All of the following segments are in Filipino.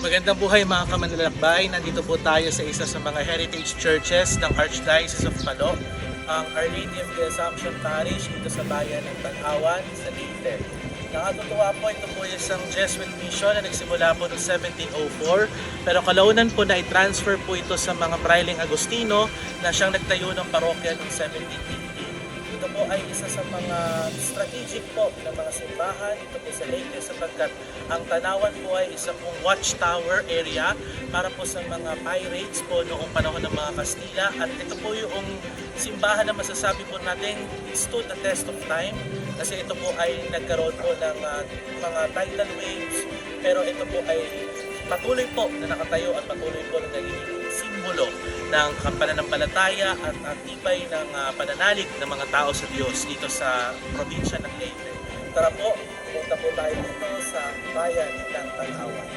Magandang buhay mga kamanlalakbay. Nandito po tayo sa isa sa mga heritage churches ng Archdiocese of Calooc, ang Our Lady of the Assumption Parish dito sa bayan ng Tanawan sa Leyte. Nakatutuwa po, ito po isang Jesuit mission na nagsimula po noong 1704, pero kalaunan po na i-transfer po ito sa mga Frailing Agustino na siyang nagtayo ng parokya noong 1780. Ito po ay isa sa mga strategic po ng mga simbahan dito po sa Leyte sapagkat ang Tanawan po ay isa pong watchtower area para po sa mga pirates po noong panahon ng mga Kastila, at ito po yung simbahan na masasabi po natin stood the test of time kasi ito po ay nagkaroon po ng mga tidal waves, pero ito po ay patuloy po na nakatayo at patuloy po na nagiging simbolo ng pananampalataya at tibay ng pananalig ng mga tao sa Diyos dito sa probinsya ng Leyte. Tara po, punta po tayo dito sa bayan ng Tanawan.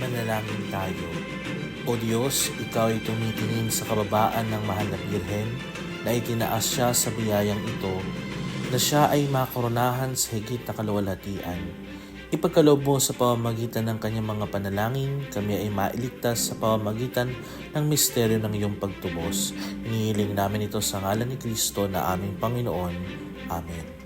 Manalangin tayo. O Diyos, Ikaw ay tumitingin sa kababaan ng mahal na Birhen na itinaas siya sa biyayang ito, na siya ay makoronahan sa higit na kaluwalhatian. Ipagkaloob mo sa pamamagitan ng kanyang mga panalangin, kami ay mailigtas sa pamamagitan ng misteryo ng iyong pagtubos. Inihiling namin ito sa ngalan ni Kristo na aming Panginoon. Amen.